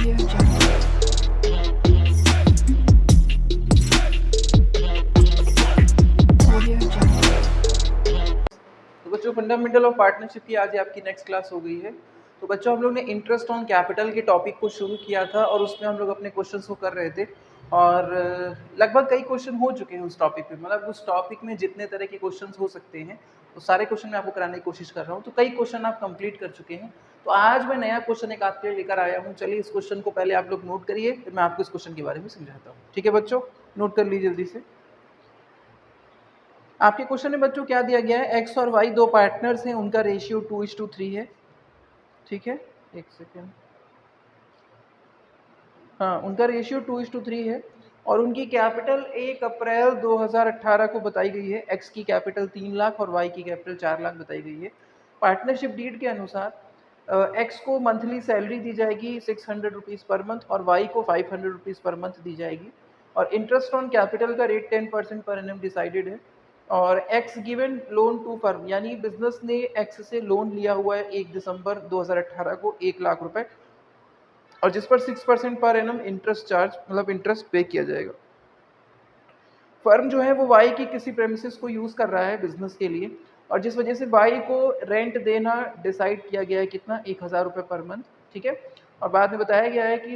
Audio Jungle. Audio Jungle. तो बच्चों fundamental of partnership की आज आपकी नेक्स्ट क्लास हो गई है। तो बच्चों हम लोग ने इंटरेस्ट ऑन कैपिटल के टॉपिक को शुरू किया था और उसमें हम लोग अपने क्वेश्चंस को कर रहे थे और लगभग कई क्वेश्चन हो चुके हैं उस टॉपिक पे। मतलब उस टॉपिक में जितने तरह के क्वेश्चंस हो सकते हैं तो सारे क्वेश्चन मैं आपको कराने की कोशिश कर रहा हूँ। तो कई क्वेश्चन आप कंप्लीट कर चुके हैं। तो आज मैं नया क्वेश्चन एक आपके लिए लेकर आया हूँ। चलिए इस क्वेश्चन को पहले आप लोग नोट करिए, फिर मैं आपको इस क्वेश्चन के बारे में समझाता हूँ। ठीक है बच्चों, नोट कर लीजिए जल्दी से। आपके क्वेश्चन में बच्चों क्या दिया गया है, एक्स और वाई दो पार्टनर्स हैं, उनका रेशियो 2:3 है। ठीक है, एक सेकेंड। हाँ, उनका रेशियो 2:3 है और उनकी कैपिटल 1 अप्रैल 2018 को बताई गई है। एक्स की कैपिटल 3 लाख और वाई की कैपिटल 4 लाख बताई गई है। पार्टनरशिप डीड के अनुसार एक्स को मंथली सैलरी दी जाएगी 600 रुपीज़ पर मंथ और वाई को 500 रुपीज़ पर मंथ दी जाएगी और इंटरेस्ट ऑन कैपिटल का रेट 10% पर एनम डिसाइडेड है। और X given loan to firm, यानी बिजनेस ने एक्स से लोन लिया हुआ है 1 दिसंबर 2018 को 1 लाख रुपए और जिस पर 6% पर एनम इंटरेस्ट चार्ज मतलब इंटरेस्ट पे किया जाएगा। फर्म जो है वो वाई की किसी प्रेमिसेस को यूज कर रहा है बिजनेस के लिए और जिस वजह से वाई को रेंट देना डिसाइड किया गया है कितना, 1,000 रुपये पर मंथ। ठीक है, और बाद में बताया गया है कि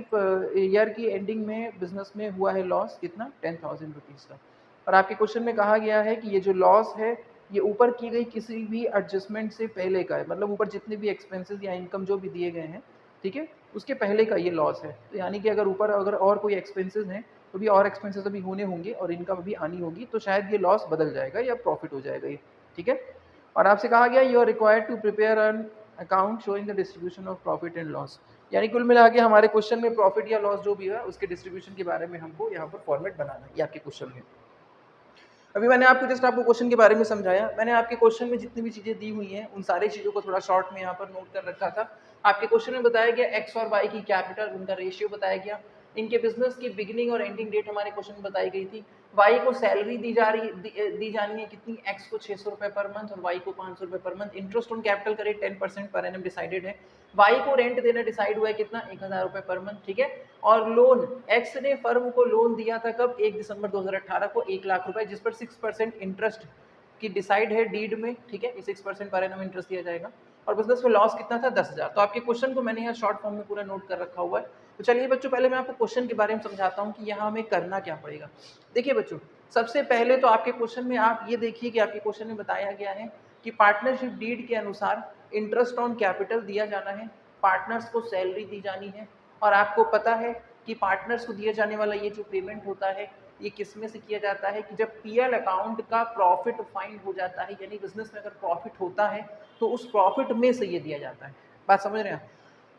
ईयर की एंडिंग में बिजनेस में हुआ है लॉस कितना, 10,000 रुपीज़ का। और आपके क्वेश्चन में कहा गया है कि ये जो लॉस है ये ऊपर की गई किसी भी एडजस्टमेंट से पहले का है, मतलब ऊपर जितने भी एक्सपेंसेस या इनकम जो भी दिए गए हैं, ठीक है, उसके पहले का ये लॉस है। तो यानी कि अगर ऊपर अगर और कोई एक्सपेंसेस हैं तो भी और एक्सपेंसेस अभी होने होंगे और इनकम अभी आनी होगी, तो शायद ये लॉस बदल जाएगा या प्रॉफिट हो जाएगा ये। ठीक है, और आपसे कहा गया you are required to prepare an account showing the distribution of profit and loss. यानी कुल मिला के हमारे क्वेश्चन में प्रॉफिट या लॉस जो भी है उसके डिस्ट्रीब्यूशन के बारे में हमको यहाँ पर फॉर्मेट बनाना है, ये आपके क्वेश्चन में। अभी मैंने आपको जस्ट आपको क्वेश्चन के बारे में समझाया। मैंने आपके क्वेश्चन में जितनी भी चीजें दी हुई हैं उन सारी चीजों को थोड़ा शॉर्ट में यहाँ पर नोट कर रखा था। आपके क्वेश्चन में बताया गया एक्स और वाई की कैपिटल, उनका रेशियो बताया गया, इनके बिजनेस की बिगिनिंग और एंडिंग डेट हमारे क्वेश्चन में बताई गई थी। वाई को सैलरी दी जानी है कितनी, एक्स को 600 रुपए पर मंथ और वाई को 500 रुपए per month. Interest on capital का रेट 10% पर एनम डिसाइडेड है। वाई को रेंट देना डिसाइड हुआ है कितना, 1,000 रुपए पर मंथ। ठीक है, और लोन एक्स ने फर्म को लोन दिया था कब, 1 दिसंबर 2018 को 1 लाख रुपए, जिस पर 6% इंटरेस्ट की डिसाइड है डीड में। ठीक है, 6% पर एनम इंटरेस्ट दिया जाएगा और बिजनेस में लॉस कितना था, 10,000। तो आपके क्वेश्चन को मैंने यहाँ शॉर्ट फॉर्म में पूरा नोट कर रखा हुआ है। तो चलिए बच्चों पहले मैं आपको क्वेश्चन के बारे में समझाता हूँ कि यहाँ हमें करना क्या पड़ेगा। देखिए बच्चों, सबसे पहले तो आपके क्वेश्चन में आप ये देखिए कि आपके क्वेश्चन में बताया गया है कि पार्टनरशिप डीड के अनुसार इंटरेस्ट ऑन कैपिटल दिया जाना है, पार्टनर्स को सैलरी दी जानी है और आपको पता है कि पार्टनर्स को दिया जाने वाला ये जो पेमेंट होता है ये किस में से किया जाता है कि जब पीएल अकाउंट का प्रॉफिट फाइंड हो जाता है, यानी बिजनेस में अगर प्रॉफिट होता है तो उस प्रॉफिट में से ये दिया जाता है। बात समझ रहे हैं?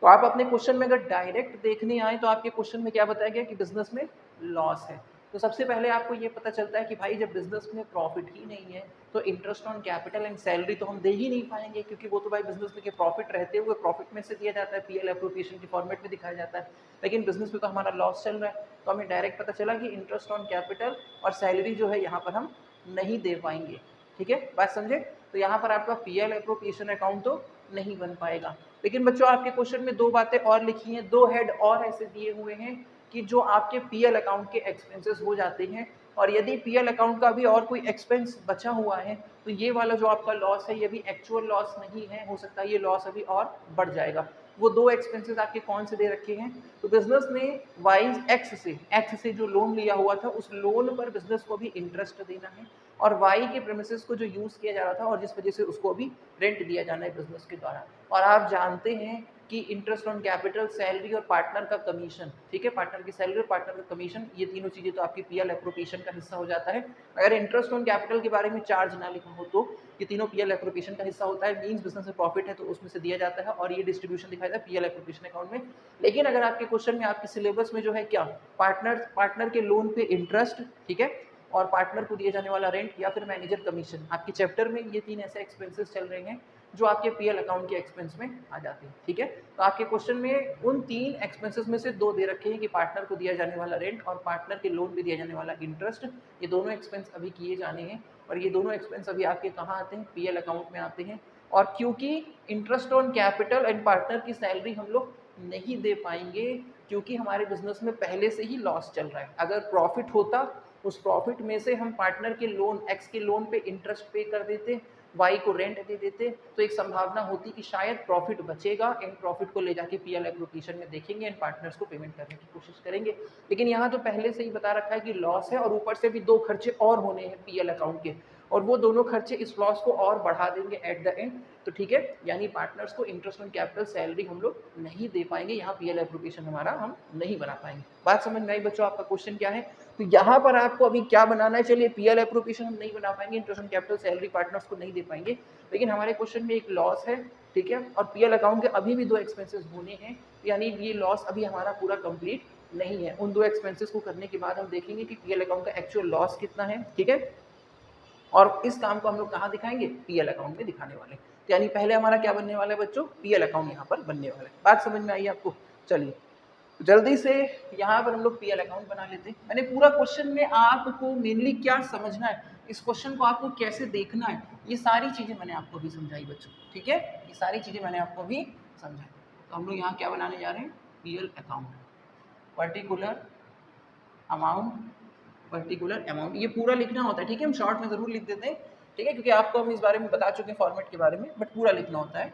तो आप अपने क्वेश्चन में अगर डायरेक्ट देखने आए तो आपके क्वेश्चन में क्या बताया गया कि बिजनेस में लॉस है। तो सबसे पहले आपको ये पता चलता है कि भाई जब बिजनेस में प्रॉफिट ही नहीं है तो interest on capital and salary तो हम दे ही नहीं पाएंगे, क्योंकि वो तो भाई बिजनेस में के प्रॉफिट रहते हुए प्रॉफिट में से दिया जाता है, पीएल एप्रोप्रिएशन के फॉर्मेट में दिखाया जाता है। लेकिन बिजनेस में तो हमारा लॉस चल रहा है, तो हमें डायरेक्ट पता चला कि इंटरेस्ट ऑन कैपिटल और सैलरी जो है यहाँ पर हम नहीं दे पाएंगे। ठीक है, बात समझे? तो यहाँ पर आपका पीएल एप्रोप्रिएशन अकाउंट तो नहीं बन पाएगा। लेकिन बच्चों आपके क्वेश्चन में दो बातें और लिखी हैं, दो हेड और ऐसे दिए हुए हैं कि जो आपके पीएल अकाउंट के एक्सपेंसेस हो जाते हैं और यदि पीएल अकाउंट का भी और कोई एक्सपेंस बचा हुआ है तो ये वाला जो आपका लॉस है ये भी एक्चुअल लॉस नहीं है, हो सकता है ये लॉस अभी और बढ़ जाएगा। वो दो एक्सपेंसेस आपके कौन से दे रखे हैं, तो बिजनेस ने वाई एक्स से जो लोन लिया हुआ था उस लोन पर बिजनेस को भी इंटरेस्ट देना है और वाई के प्रेमिसेस को जो यूज किया जा रहा था और जिस वजह से उसको भी रेंट दिया जाना है बिजनेस के द्वारा। और आप जानते हैं कि इंटरेस्ट ऑन कैपिटल, सैलरी और पार्टनर का कमीशन, ठीक है, पार्टनर की सैलरी और पार्टनर का कमीशन, ये तीनों चीजें तो आपकी पीएल एप्रोप्रिएशन का हिस्सा हो जाता है। अगर इंटरेस्ट ऑन कैपिटल के बारे में चार्ज ना लिखा हो तो ये तीनों पीएल एप्रोप्रिएशन का हिस्सा होता है, मींस बिजनेस में प्रॉफिट है तो उसमें से दिया जाता है और ये डिस्ट्रीब्यूशन दिखाया जाता है पीएल एप्रोप्रिएशन अकाउंट में। लेकिन अगर आपके क्वेश्चन में आपके सिलेबस में जो है क्या, पार्टनर के लोन पे इंटरेस्ट, ठीक है, और पार्टनर को दिए जाने वाला रेंट या फिर मैनेजर कमीशन, आपके चैप्टर में ये तीन ऐसे एक्सपेंसेस चल रहे हैं जो आपके पीएल अकाउंट के एक्सपेंस में आ जाते हैं। ठीक है, तो आपके क्वेश्चन में उन तीन एक्सपेंसेस में से दो दे रखे हैं कि पार्टनर को दिया जाने वाला रेंट और पार्टनर के लोन पे दिया जाने वाला इंटरेस्ट, ये दोनों एक्सपेंस अभी किए जाने हैं और ये दोनों एक्सपेंस अभी आपके कहाँ आते हैं, पीएल अकाउंट में आते हैं। और क्योंकि interest on capital and partner की सैलरी हम लोग नहीं दे पाएंगे, क्योंकि हमारे बिजनेस में पहले से ही लॉस चल रहा है। अगर प्रॉफिट होता, उस प्रॉफिट में से हम पार्टनर के लोन, एक्स के लोन पे इंटरेस्ट पे कर देते, वाई को रेंट दे देते, तो एक संभावना होती कि शायद प्रॉफिट बचेगा, इन प्रॉफिट को ले जाके पीएल एप्लीकेशन में देखेंगे, इन पार्टनर्स को पेमेंट करने की कोशिश करेंगे। लेकिन यहाँ तो पहले से ही बता रखा है कि लॉस है, और ऊपर से भी 2 खर्चे और होने हैं पीएल अकाउंट के, और वो दोनों खर्चे इस लॉस को और बढ़ा देंगे एट द एंड। तो ठीक है, यानी पार्टनर्स को इंटरेस्ट ऑन कैपिटल सैलरी हम लोग नहीं दे पाएंगे, यहाँ पीएल एप्लीकेशन हमारा हम नहीं बना पाएंगे। बात समझ में आई बच्चों? आपका क्वेश्चन क्या है? तो यहाँ पर आपको अभी क्या बनाना है? चलिए, पीएल एप्लीकेशन हम नहीं बना पाएंगे, interest on capital salary partners को नहीं दे पाएंगे, लेकिन हमारे क्वेश्चन में एक लॉस है, ठीक है, और पीएल अकाउंट के अभी भी 2 एक्सपेंसेस होने हैं, यानी ये लॉस अभी हमारा पूरा कंप्लीट नहीं है। उन 2 एक्सपेंसेस को करने के बाद हम देखेंगे कि पीएल अकाउंट का एक्चुअल लॉस कितना है, ठीक है, और इस काम को हम लोग कहाँ दिखाएंगे? पीएल अकाउंट में दिखाने वाले। तो यानी पहले हमारा क्या बनने वाला है बच्चों? पीएल अकाउंट यहाँ पर बनने वाला है। बात समझ में आई आपको? चलिए जल्दी से यहाँ पर हम लोग पीएल अकाउंट बना लेते हैं। मैंने पूरा क्वेश्चन में आपको मेनली क्या समझना है, इस क्वेश्चन को आपको कैसे देखना है, ये सारी चीजें मैंने आपको भी समझाई बच्चों, ठीक है, ये सारी चीजें मैंने आपको भी समझाई। तो हम लोग यहाँ क्या बनाने जा रहे हैं? पीएल अकाउंट, पर्टिकुलर अमाउंट, ये पूरा लिखना होता है, ठीक है, हम शॉर्ट में जरूर लिख देते हैं, ठीक है, क्योंकि आपको हम इस बारे में बता चुके हैं फॉर्मेट के बारे में, बट पूरा लिखना होता है।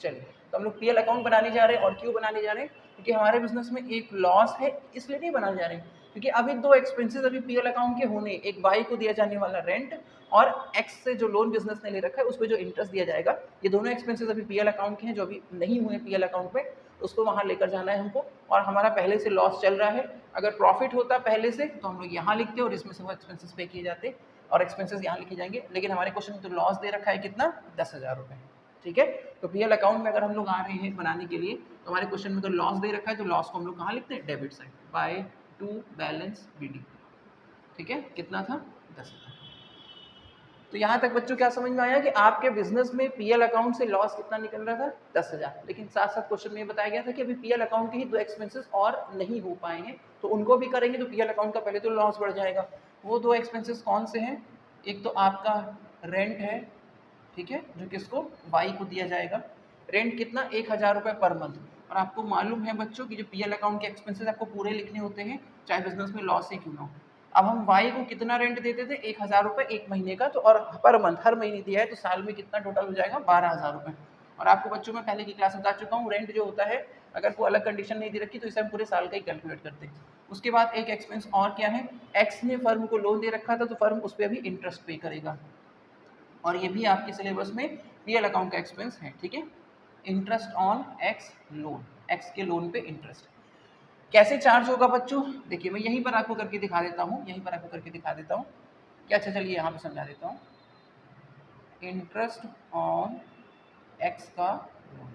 चलिए, तो हम लोग पीएल अकाउंट बनाने जा रहे हैं, और क्यों बनाने जा रहे हैं? क्योंकि हमारे बिजनेस में एक लॉस है, इसलिए नहीं बनाने जा रहे हैं, क्योंकि अभी 2 एक्सपेंसेस अभी पीएल अकाउंट के होने, एक बाई को दिया जाने वाला रेंट, और एक्स से जो लोन बिजनेस ने ले रखा है उस पर जो इंटरेस्ट दिया जाएगा, ये दोनों एक्सपेंसेस अभी पीएल अकाउंट के हैं, जो अभी नहीं हुए पीएल अकाउंट में, उसको वहां लेकर जाना है हमको, और हमारा पहले से लॉस चल रहा है। अगर प्रॉफिट होता पहले से तो हम लोग यहाँ लिखते और इसमें से वो एक्सपेंसेस पे किए जाते, और एक्सपेंसेस यहाँ लिखे जाएंगे, लेकिन हमारे क्वेश्चन में तो लॉस दे रखा है कितना? 10,000 रुपये, ठीक है। तो पीएल अकाउंट में अगर हम लोग आ रहे हैं बनाने के लिए, तो हमारे क्वेश्चन में तो लॉस दे रखा है, तो लॉस को हम लोग कहाँ लिखते हैं? Debit side, by to balance BD, ठीक है, कितना था? 10,000। तो यहाँ तक बच्चों क्या समझ में आया कि आपके बिजनेस में पीएल अकाउंट से लॉस कितना निकल रहा था? 10,000। लेकिन साथ साथ क्वेश्चन में ये बताया गया था कि अभी पीएल अकाउंट के ही 2 एक्सपेंसेस और नहीं हो पाए हैं, तो उनको भी करेंगे तो पीएल अकाउंट का पहले तो लॉस बढ़ जाएगा। वो 2 एक्सपेंसेस कौन से हैं? एक तो आपका रेंट है, ठीक है, जो किसको? वाई को दिया जाएगा। रेंट कितना? 1,000 रुपये पर मंथ। और आपको मालूम है बच्चों कि जो पीएल अकाउंट के एक्सपेंसेस आपको पूरे लिखने होते हैं, चाहे बिजनेस में लॉस ही क्यों ना हो। अब हम वाई को कितना रेंट देते थे? 1,000 रुपये 1 महीने का, तो और पर मंथ, हर महीने दिया है, तो साल में कितना टोटल हो जाएगा? 12,000 रुपये। और आपको बच्चों में पहले की क्लास बता चुका हूँ, रेंट जो होता है, अगर कोई अलग कंडीशन नहीं दे रखी तो इसे हम पूरे साल का ही कैलकुलेट करते हैं। उसके बाद एक एक्सपेंस और क्या है? एक्स ने फर्म को लोन दे रखा था, तो फर्म उस पर अभी इंटरेस्ट पे करेगा, और ये भी आपके सिलेबस में पीएल अकाउंट का एक्सपेंस है, ठीक है। Interest on x loan, x के लोन पे इंटरेस्ट कैसे चार्ज होगा बच्चों? देखिए, मैं यहीं पर आपको करके दिखा देता हूँ, क्या? अच्छा, चलिए यहाँ पे समझा देता हूँ। इंटरेस्ट ऑन एक्स का लोन,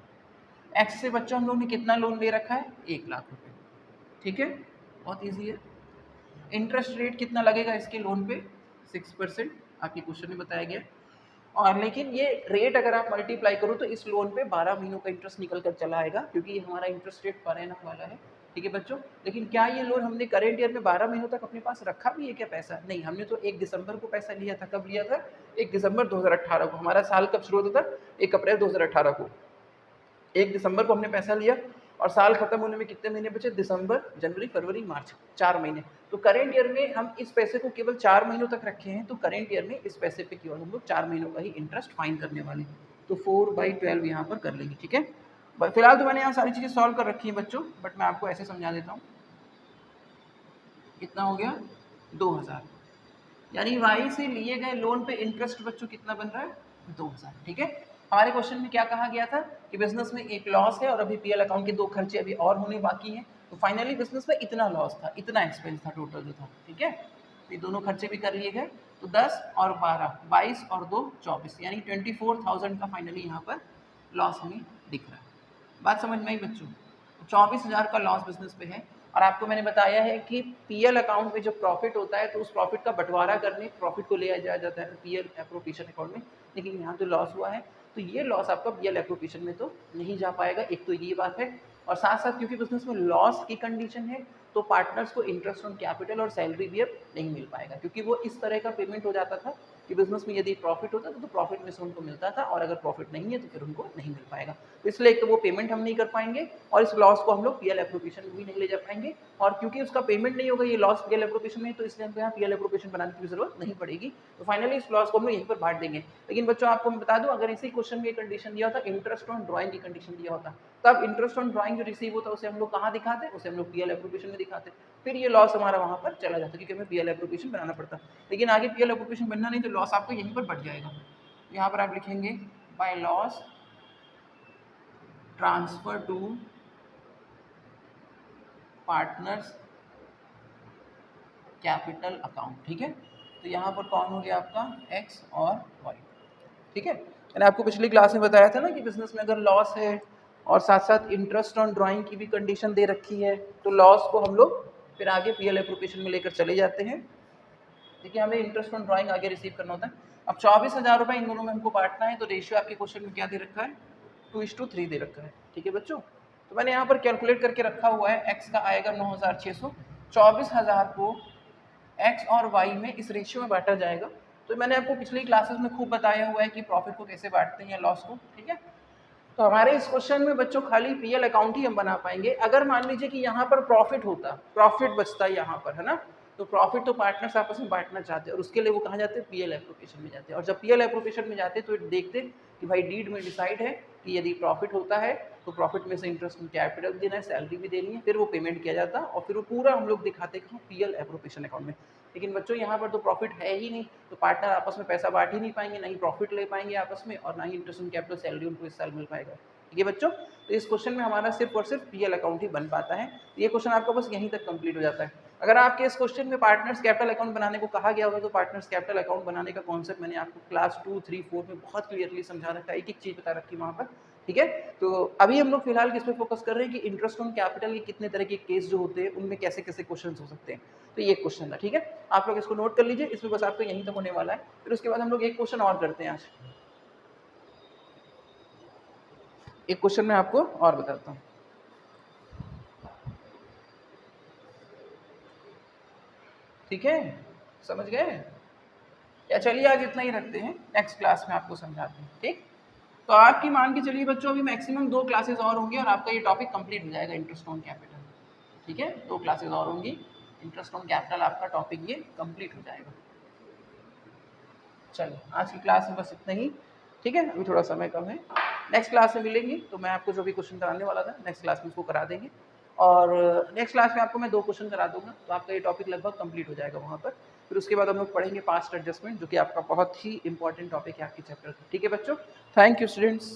एक्स से बच्चों हम लोग ने कितना लोन ले रखा है? 1,00,000 रुपये, ठीक है, बहुत ईजी है। इंटरेस्ट रेट कितना लगेगा इसके लोन पे? 6%, आपके क्वेश्चन में बताया गया। और लेकिन ये रेट अगर आप मल्टीप्लाई करो तो इस लोन पे 12 महीनों का इंटरेस्ट निकल कर चला आएगा, क्योंकि ये हमारा इंटरेस्ट रेट पर एनम वाला है, ठीक है बच्चों। लेकिन क्या ये लोन हमने करेंट ईयर में 12 महीनों तक अपने पास रखा भी है क्या पैसा? नहीं, हमने तो 1 दिसंबर को पैसा लिया था। कब लिया था? 1 दिसंबर 2018 को। हमारा साल कब शुरू होता था? 1 अप्रैल 2018 को। 1 दिसंबर को हमने पैसा लिया, और साल खत्म होने में कितने महीने बचे? दिसंबर, जनवरी, फरवरी, मार्च, 4 महीने। तो करेंट ईयर में हम इस पैसे को केवल 4 महीनों तक रखे हैं, तो करेंट ईयर में इस पैसे पे केवल हम लोग 4 महीनों का ही इंटरेस्ट फाइन करने वाले हैं। तो 4/12 यहाँ पर कर लेंगे, ठीक है। फिलहाल तो मैंने यहाँ सारी चीज़ें सॉल्व कर रखी हैं बच्चों, बट मैं आपको ऐसे समझा देता हूँ। कितना हो गया? 2,000, यानी वाई से लिए गए लोन पे इंटरेस्ट बच्चों कितना बन रहा है? 2,000, ठीक है। हमारे क्वेश्चन में क्या कहा गया था कि बिजनेस में एक लॉस है, और अभी पीएल अकाउंट के 2 खर्चे अभी और होने बाकी हैं, तो फाइनली बिजनेस में इतना लॉस था, इतना एक्सपेंस था टोटल जो था, ठीक है। तो ये दोनों खर्चे भी कर लिए गए, तो 10 और 12, 22 और 2, 24, यानी 24,000 का फाइनली यहाँ पर लॉस हमें दिख रहा है। बात समझ में आई बच्चों? 24,000 का लॉस बिजनेस पे है, और आपको मैंने बताया है कि पीएल अकाउंट में जब प्रॉफिट होता है तो उस प्रॉफिट का बंटवारा करने प्रॉफिट को ले जाया जाता है पीएल एप्रोप्रिएशन अकाउंट में, लेकिन यहाँ तो लॉस हुआ है, तो ये लॉस आपका पीएल एप्रोप्रिएशन में तो नहीं जा पाएगा। एक तो ये बात है, और साथ साथ क्योंकि बिजनेस में लॉस की कंडीशन है, तो पार्टनर्स को इंटरेस्ट ऑन कैपिटल और सैलरी भी अब नहीं मिल पाएगा, क्योंकि वो इस तरह का पेमेंट हो जाता था कि बिजनेस में यदि प्रॉफिट होता तो प्रॉफिट में से उनको मिलता था, और अगर प्रॉफिट नहीं है तो फिर उनको नहीं मिल पाएगा। तो इसलिए एक तो वो पेमेंट हम नहीं कर पाएंगे, और इस लॉस को हम लोग पीएल एप्रोप्रिएशन में भी नहीं ले जा पाएंगे, और क्योंकि उसका पेमेंट नहीं होगा ये लॉस पीएल एप्रोप्रिएशन में, तो इसलिए हमको यहाँ पीएल एप्रोप्रिएशन बनाने की जरूरत नहीं पड़ेगी। तो फाइनली इस लॉस को हम लोग यहीं पर बांट देंगे। लेकिन बच्चों आपको मैं बता दूं, अगर इसी क्वेश्चन में कंडीशन दिया होता, इंटरेस्ट ऑन ड्राइंग की कंडीशन दिया होता, तब इंटरेस्ट ऑन ड्राइंग जो रिसीव होता है उसे हम लोग कहाँ दिखाते, उसे हम लोग पीएल एप्रोप्रिएशन में दिखाते, फिर ये लॉस हमारा वहां पर चला जाता क्योंकि हमें पीएल एप्रोप्रिएशन बनाना पड़ता। लेकिन आगे पीएल एप्रोप्रिएशन बनना नहीं, तो लॉस आपको यहीं पर बढ़ जाएगा। यहाँ पर आप लिखेंगे by loss transfer to partners capital account, ठीक है। तो यहाँ पर कौन हो गया आपका एक्स और वाई, ठीक है। मैंने आपको पिछली क्लास में बताया था ना कि बिजनेस में अगर लॉस है और साथ साथ इंटरेस्ट ऑन ड्राइंग की भी कंडीशन दे रखी है, तो लॉस को हम लोग फिर आगे पीएल एप्रोप्रिएशन में लेकर चले जाते हैं। देखिए हमें इंटरेस्ट ऑन ड्राइंग आगे रिसीव करना होता है। अब 24,000 रुपये इन दोनों में हमको बांटना है, तो रेशियो आपके क्वेश्चन में क्या दे रखा है, 2:3 दे रखा है, ठीक है बच्चों। तो मैंने यहाँ पर कैलकुलेट करके रखा हुआ है, एक्स का आएगा 9,600, 24,000 को एक्स और वाई में इस रेशियो में बांटा जाएगा। तो मैंने आपको पिछली क्लासेस में खूब बताया हुआ है कि प्रॉफिट को कैसे बांटते हैं या लॉस को, ठीक है। तो हमारे इस क्वेश्चन में बच्चों खाली पीएल अकाउंट ही हम बना पाएंगे। अगर मान लीजिए कि यहाँ पर प्रॉफिट होता, प्रॉफिट बचता है यहाँ पर, है ना, तो प्रॉफिट तो पार्टनर्स आपस में बांटना चाहते हैं, और उसके लिए वो कहाँ जाते हैं, पीएल एप्रोप्रिएशन में जाते हैं। और जब पीएल एप्रोप्रिएशन में जाते हैं तो देखते कि भाई डीड में डिसाइड है कि यदि प्रॉफिट होता है तो प्रॉफिट में से इंटरेस्ट कैपिटल देना है, सैलरी भी देनी है, फिर वो पेमेंट किया जाता है, और फिर वो पूरा हम लोग दिखाते हैं पीएल एप्रोप्रिएशन अकाउंट में। लेकिन बच्चों यहाँ पर तो प्रॉफिट है ही नहीं, तो पार्टनर आपस में पैसा बांट ही नहीं पाएंगे, ना ही प्रॉफिट ले पाएंगे आपस में, और ना ही इंटरेस्ट ऑन कैपिटल सैलरी उनको इस साल मिल पाएगा, ठीक है बच्चों। तो इस क्वेश्चन में हमारा सिर्फ और सिर्फ पीएल अकाउंट ही बन पाता है। ये क्वेश्चन आपका बस यहीं तक कंप्लीट हो जाता है। अगर आपके इस क्वेश्चन में पार्टनर्स कैपिटल अकाउंट बनाने को कहा गया होगा, तो पार्टनर्स कैपिटल अकाउंट बनाने का कॉन्सेप्ट मैंने आपको क्लास 2, 3, 4 में बहुत क्लियरली समझा रखा है, एक एक चीज बता रखी है वहाँ पर, ठीक है। तो अभी हम लोग फिलहाल किस पे फोकस कर रहे हैं कि इंटरेस्ट ऑन कैपिटल के कितने तरह के केस जो होते हैं उनमें कैसे कैसे क्वेश्चन हो सकते हैं। तो ये क्वेश्चन था, ठीक है, आप लोग इसको नोट कर लीजिए, इसमें बस आपको यहीं तक होने वाला है। फिर उसके बाद हम लोग एक क्वेश्चन और करते हैं आज। एक क्वेश्चन मैं आपको और बताता हूँ, ठीक है, समझ गए या? चलिए आज इतना ही रखते हैं, नेक्स्ट क्लास में आपको समझाते हैं, ठीक। तो आपकी मान के चलिए बच्चों अभी मैक्सिमम 2 क्लासेस और होंगी और आपका ये टॉपिक कंप्लीट हो जाएगा, इंटरेस्ट ऑन कैपिटल, ठीक है। 2 क्लासेस और होंगी, इंटरेस्ट ऑन कैपिटल आपका टॉपिक ये कंप्लीट हो जाएगा। चलिए आज की क्लास में बस इतना ही, ठीक है, अभी थोड़ा समय कम है। नेक्स्ट क्लास में मिलेंगे तो मैं आपको जो भी क्वेश्चन कराने वाला था नेक्स्ट क्लास में उसको करा देंगे, और नेक्स्ट क्लास में आपको मैं 2 क्वेश्चन करा दूंगा, तो आपका ये टॉपिक लगभग कंप्लीट हो जाएगा वहाँ पर। फिर उसके बाद हम लोग पढ़ेंगे पास्ट एडजस्टमेंट, जो कि आपका बहुत ही इंपॉर्टेंट टॉपिक है आपके चैप्टर का, ठीक है बच्चों। Thank you students.